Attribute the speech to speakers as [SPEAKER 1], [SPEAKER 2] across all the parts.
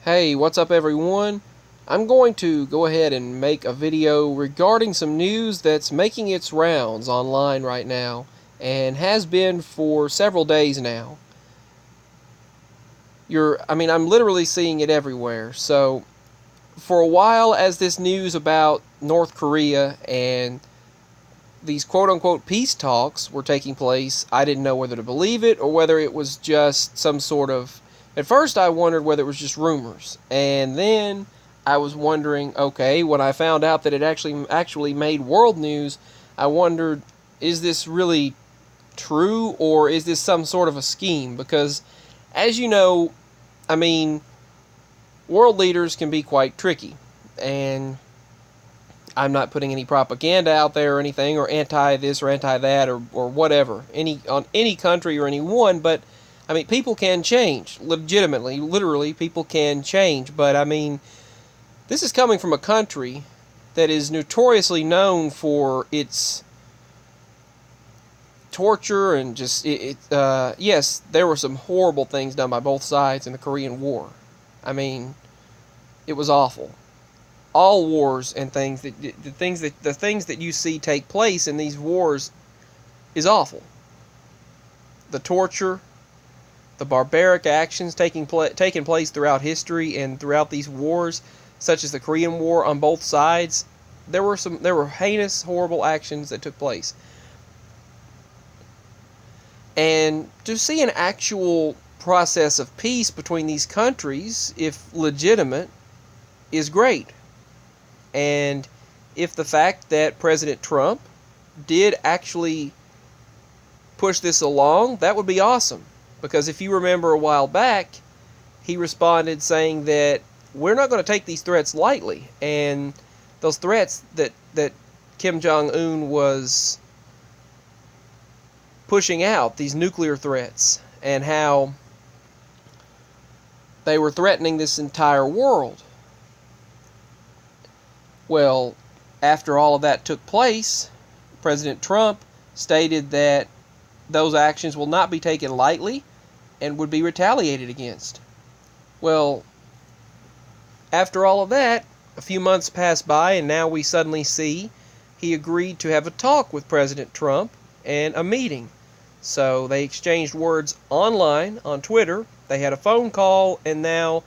[SPEAKER 1] Hey, what's up everyone? I'm going to go ahead and make a video regarding some news that's making its rounds online right now and has been for several days now. I'm literally seeing it everywhere. So, for a while as this news about North Korea and these quote-unquote peace talks were taking place, I didn't know whether to believe it or whether it was just some sort of... At first I wondered whether it was just rumors, and then I was wondering, okay, when I found out that it actually made world news, I wondered, is this really true or is this some sort of a scheme? Because, as you know, I mean, world leaders can be quite tricky, and I'm not putting any propaganda out there or anything, or anti this or anti that or whatever, on any country or anyone, but I mean, people can change, legitimately, literally, people can change, but I mean, this is coming from a country that is notoriously known for its torture and just, yes, there were some horrible things done by both sides in the Korean War. I mean, it was awful. All wars and things the things that you see take place in these wars is awful. The torture, the barbaric actions taking place throughout history and throughout these wars, such as the Korean War on both sides, there were heinous, horrible actions that took place. And to see an actual process of peace between these countries, if legitimate, is great. And if the fact that President Trump did actually push this along, that would be awesome. Because if you remember a while back, he responded saying that we're not going to take these threats lightly. And those threats that Kim Jong Un was pushing out, these nuclear threats, and how they were threatening this entire world. Well, after all of that took place, President Trump stated that those actions will not be taken lightly and would be retaliated against. Well, after all of that, a few months passed by, and now we suddenly see he agreed to have a talk with President Trump and a meeting. So they exchanged words online, on Twitter. They had a phone call, and now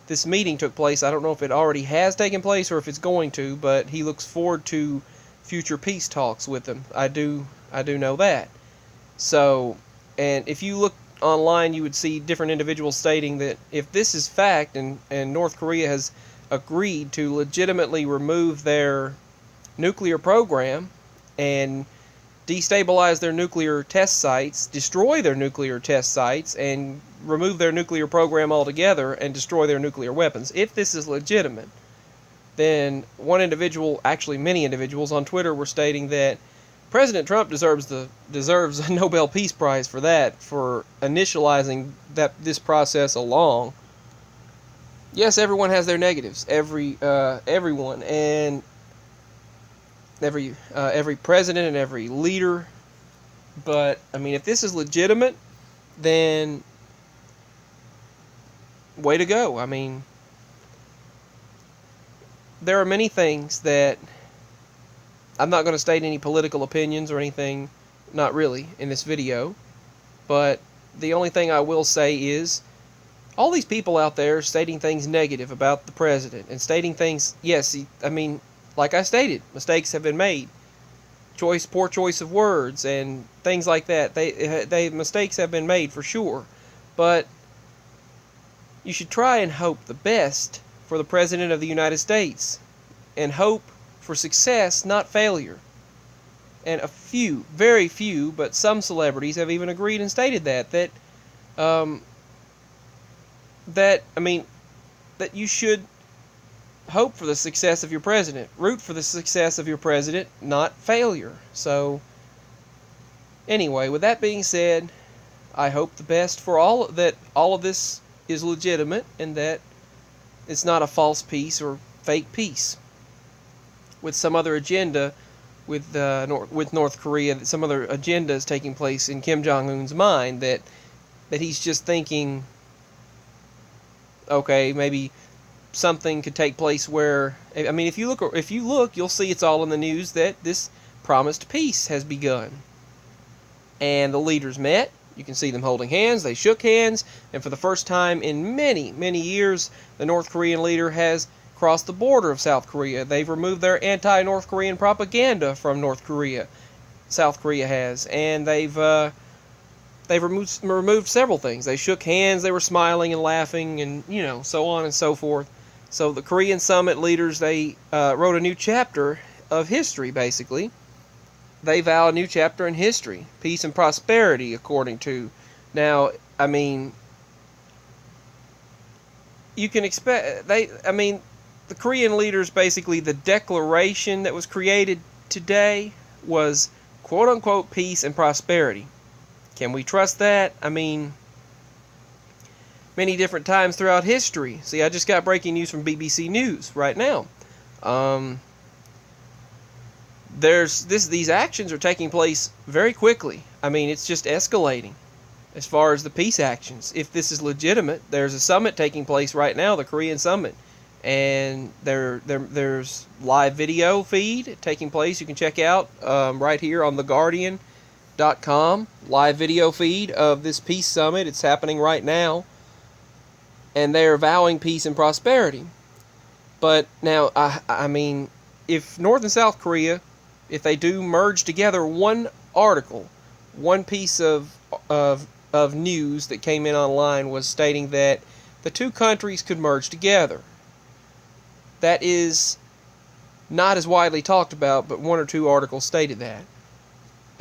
[SPEAKER 1] this meeting took place. I don't know if it already has taken place or if it's going to, but he looks forward to future peace talks with them. I do know that. So, and if you look online, you would see different individuals stating that if this is fact and North Korea has agreed to legitimately remove their nuclear program and destabilize their nuclear test sites, destroy their nuclear test sites, and remove their nuclear program altogether and destroy their nuclear weapons. If this is legitimate, then one individual, actually many individuals on Twitter were stating that President Trump deserves a Nobel Peace Prize for that, for initializing this process along. Yes, everyone has their negatives. Everyone, and every president and every leader. But I mean, if this is legitimate, then way to go. I mean, there are many things that I'm not going to state any political opinions or anything, not really, in this video. But the only thing I will say is, all these people out there stating things negative about the president and stating things, yes, I mean, like I stated, mistakes have been made. Poor choice of words and things like that. Mistakes have been made for sure. But you should try and hope the best for the President of the United States. And hope for success, not failure. And a few, very few, but some celebrities have even agreed and stated that you should hope for the success of your president. Root for the success of your president, not failure. So, anyway, with that being said, I hope the best for all of this is legitimate and that it's not a false peace or fake peace with some other agenda with North Korea, that some other agenda is taking place in Kim Jong Un's mind, that he's just thinking Okay, maybe something could take place where, I mean, if you look, you'll see it's all in the news that this promised peace has begun. And the leaders met. You can see them holding hands. They shook hands, and for the first time in many, many years, the North Korean leader has crossed the border of South Korea. They've removed their anti-North Korean propaganda from North Korea. South Korea has, and they've removed several things. They shook hands. They were smiling and laughing, and so on and so forth. So the Korean summit leaders, they wrote a new chapter of history. Basically, they vow a new chapter in history, peace and prosperity, according to. Now, I mean, you can expect the Korean leaders, basically the declaration that was created today was quote unquote peace and prosperity. Can we trust that? I mean, many different times throughout history. See, I just got breaking news from BBC News right now. These actions are taking place very quickly. I mean, it's just escalating as far as the peace actions. If this is legitimate, there's a summit taking place right now, the Korean summit, and there's live video feed taking place. You can check out right here on theguardian.com, live video feed of this peace summit. It's happening right now, and they're vowing peace and prosperity. But now, I mean, if North and South Korea, if they do merge together, one article, one piece of news that came in online was stating that the two countries could merge together. That is not as widely talked about, but one or two articles stated that.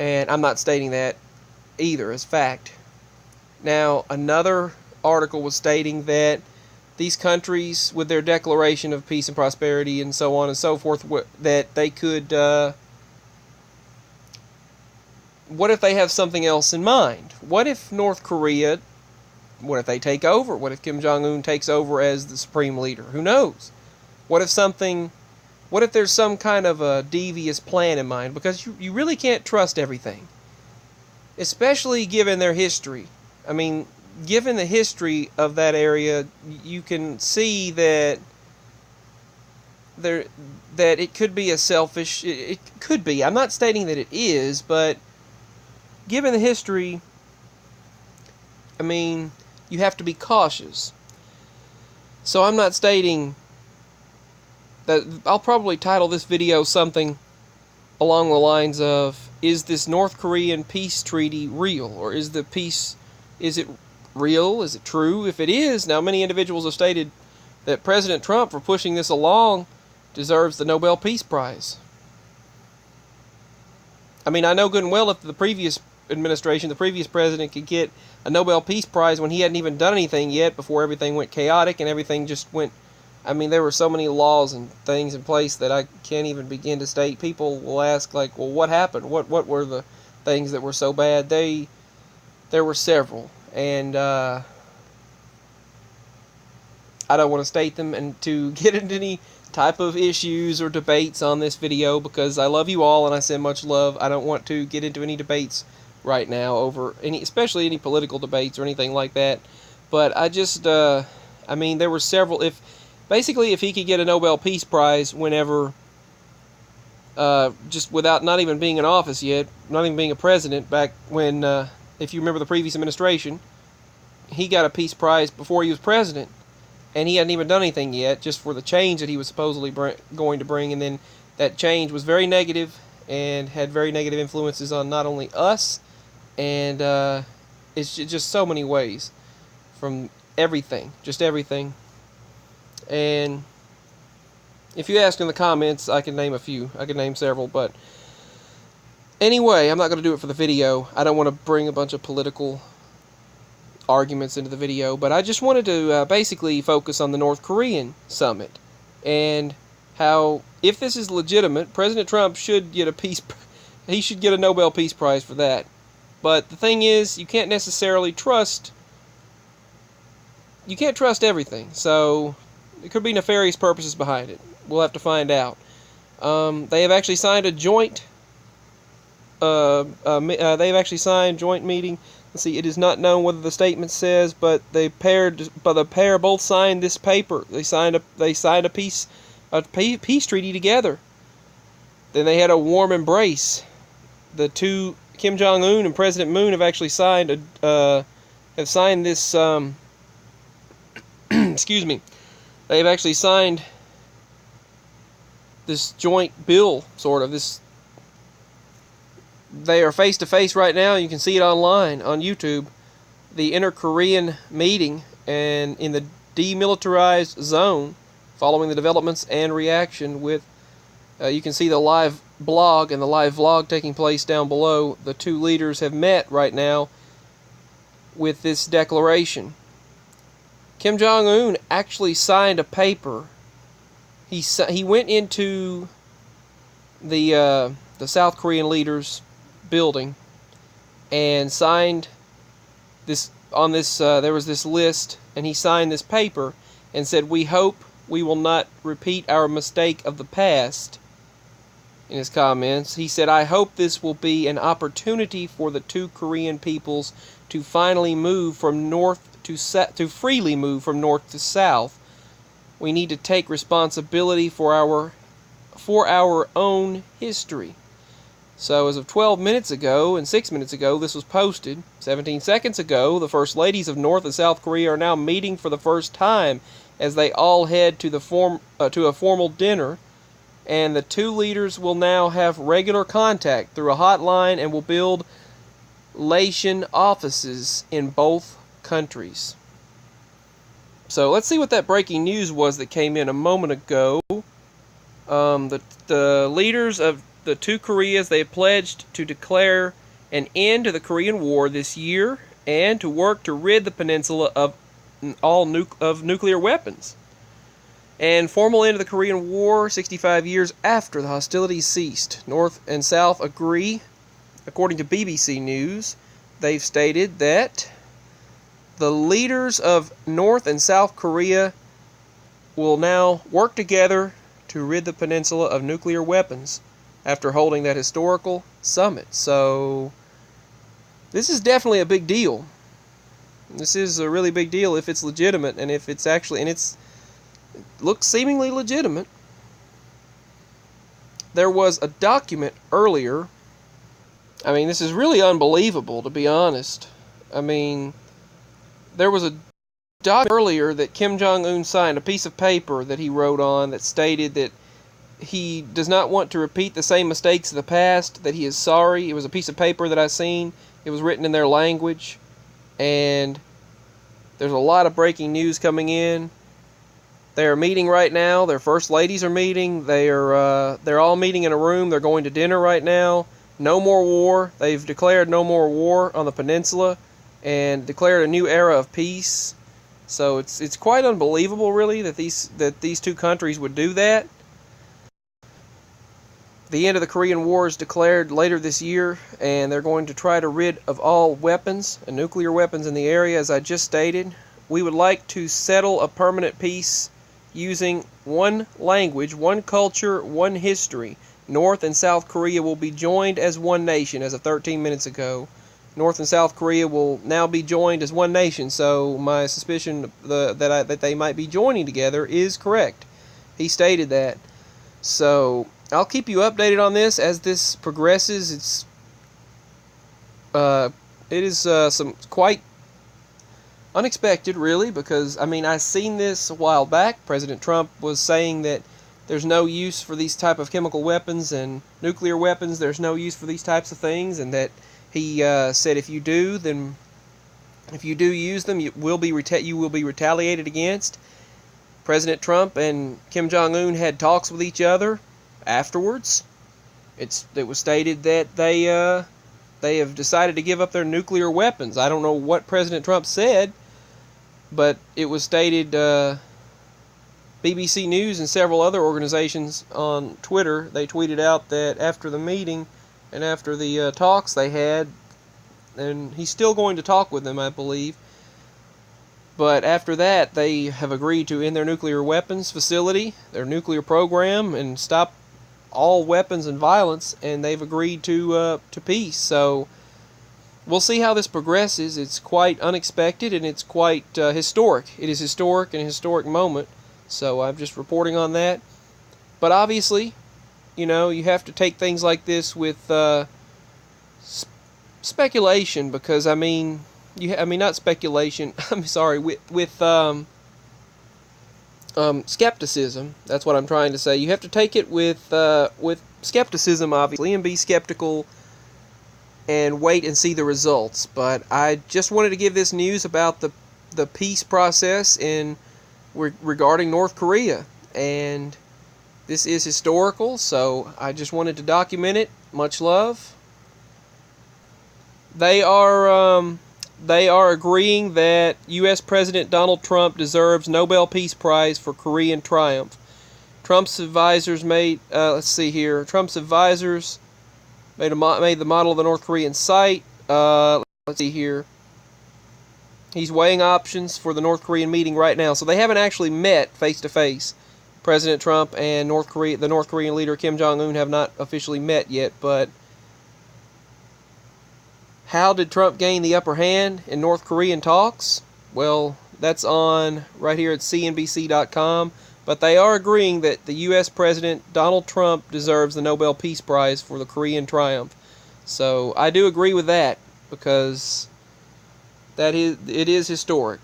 [SPEAKER 1] And I'm not stating that either as fact. Now, another article was stating that these countries, with their declaration of peace and prosperity and so on and so forth, that they could... what if they have something else in mind? What if North Korea, what if they take over? What if Kim Jong Un takes over as the supreme leader? Who knows? What if there's some kind of a devious plan in mind? Because you really can't trust everything. Especially given their history. I mean, given the history of that area, you can see that it could be a selfish... It could be. I'm not stating that it is, but given the history, I mean, you have to be cautious. So I'm not stating that. I'll probably title this video something along the lines of, is this North Korean peace treaty real? Or is it real? Is it true? If it is, now many individuals have stated that President Trump, for pushing this along, deserves the Nobel Peace Prize. I mean, I know good and well if the previous administration, the previous president, could get a Nobel Peace Prize when he hadn't even done anything yet, before everything went chaotic and everything just went... I mean, there were so many laws and things in place that I can't even begin to state. People will ask, like, well, what happened? What were the things that were so bad? There were several, and I don't want to state them and to get into any type of issues or debates on this video, because I love you all and I send much love. I don't want to get into any debates right now over especially any political debates or anything like that. But I just, I mean, there were several. If he could get a Nobel Peace Prize whenever, just without not even being in office yet, not even being a president, back when, if you remember the previous administration, he got a Peace Prize before he was president. And he hadn't even done anything yet, just for the change that he was supposedly going to bring. And then that change was very negative and had very negative influences on not only us, and it's just so many ways. From everything, just everything. And if you ask in the comments, I can name a few. I can name several, but anyway, I'm not going to do it for the video. I don't want to bring a bunch of political arguments into the video, but I just wanted to basically focus on the North Korean summit and how, if this is legitimate, President Trump should get he should get a Nobel Peace Prize for that. But the thing is, you can't necessarily trust everything, so there could be nefarious purposes behind it. We'll have to find out. They have actually signed a joint joint meeting let's see, it is not known whether the statement says, but the pair both signed this paper. They signed a peace treaty together. Then they had a warm embrace. The two, Kim Jong Un and President Moon, have actually signed this. Excuse me. They've actually signed this joint bill, sort of. They are face to face right now. You can see it online on YouTube. The Inter-Korean meeting, and in the demilitarized zone, following the developments and reaction with. You can see the live blog and the live vlog taking place down below. The two leaders have met right now with this declaration. Kim Jong Un actually signed a paper. He went into the South Korean leaders' building and signed this on this. There was this list, and he signed this paper and said, "We hope we will not repeat our mistake of the past." In his comments, he said, "I hope this will be an opportunity for the two Korean peoples to finally move from to freely move from north to south. We need to take responsibility for our own history." So as of 12 minutes ago and 6 minutes ago, this was posted. 17 seconds ago, the first ladies of North and South Korea are now meeting for the first time as they all head to a formal dinner. And the two leaders will now have regular contact through a hotline and will build relation offices in both countries. So let's see what that breaking news was that came in a moment ago. The leaders of the two Koreas, they have pledged to declare an end to the Korean War this year and to work to rid the peninsula of nuclear weapons. And formal end of the Korean War 65 years after the hostilities ceased. North and South agree. According to BBC News, they've stated that the leaders of North and South Korea will now work together to rid the peninsula of nuclear weapons after holding that historical summit. So this is definitely a big deal. This is a really big deal if it's legitimate, and if it's actually, and it looks seemingly legitimate. There was a document earlier. I mean, this is really unbelievable, to be honest. I mean, there was a document earlier that Kim Jong Un signed, a piece of paper that he wrote on that stated that he does not want to repeat the same mistakes of the past, that he is sorry. It was a piece of paper that I seen. It was written in their language, and there's a lot of breaking news coming in. They are meeting right now. Their first ladies are meeting. They're all meeting in a room. They're going to dinner right now. No more war. They've declared no more war on the peninsula and declared a new era of peace. So it's quite unbelievable, really, that these two countries would do that. The end of the Korean War is declared later this year, and they're going to try to rid of all weapons and nuclear weapons in the area, as I just stated. We would like to settle a permanent peace using one language, one culture, one history. North and South Korea will be joined as one nation, as of 13 minutes ago. North and South Korea will now be joined as one nation, so my suspicion that they might be joining together is correct. He stated that. So I'll keep you updated on this as this progresses. It is some quite unexpected, really, because, I mean, I've seen this a while back. President Trump was saying that there's no use for these type of chemical weapons and nuclear weapons. There's no use for these types of things, and that he said if you do use them, you will be retaliated against. President Trump and Kim Jong Un had talks with each other afterwards. It was stated that they have decided to give up their nuclear weapons. I don't know what President Trump said, but it was stated, BBC News and several other organizations on Twitter, they tweeted out that after the meeting and after the talks they had, and he's still going to talk with them, I believe, but after that they have agreed to end their nuclear weapons facility, their nuclear program, and stop all weapons and violence, and they've agreed to peace. So we'll see how this progresses. It's quite unexpected and it's quite historic. It is historic and a historic moment. So I'm just reporting on that. But obviously, you know, you have to take things like this with speculation, because I mean, not speculation. I'm sorry, with skepticism. That's what I'm trying to say. You have to take it with skepticism, obviously, and be skeptical and wait and see the results. But I just wanted to give this news about the peace process regarding North Korea, and this is historical, so I just wanted to document it. Much love. They are agreeing that U.S. President Donald Trump deserves Nobel Peace Prize for Korean triumph. Trump's advisors made Trump's advisors made the model of the North Korean site. Let's see here. He's weighing options for the North Korean meeting right now. So they haven't actually met face to face. President Trump and the North Korean leader Kim Jong Un have not officially met yet. But how did Trump gain the upper hand in North Korean talks? Well, that's on right here at CNBC.com. But they are agreeing that the U.S. President Donald Trump deserves the Nobel Peace Prize for the Korean triumph. So I do agree with that, because it is historic.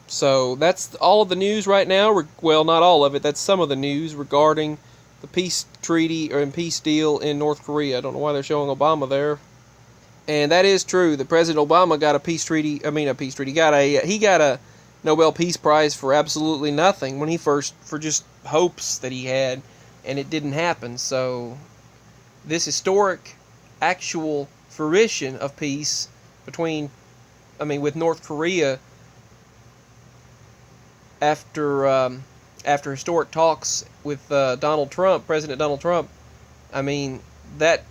[SPEAKER 1] So that's all of the news right now. Well, not all of it. That's some of the news regarding the peace treaty or peace deal in North Korea. I don't know why they're showing Obama there. And that is true. The President Obama got he got a Nobel Peace Prize for absolutely nothing for just hopes that he had, and it didn't happen. So this historic actual fruition of peace with North Korea after historic talks with President Donald Trump, that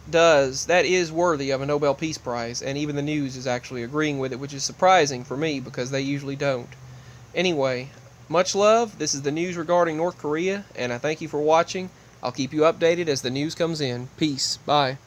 [SPEAKER 1] is worthy of a Nobel Peace Prize, and even the news is actually agreeing with it, which is surprising for me because they usually don't. Anyway, much love. This is the news regarding North Korea, and I thank you for watching. I'll keep you updated as the news comes in. Peace. Bye.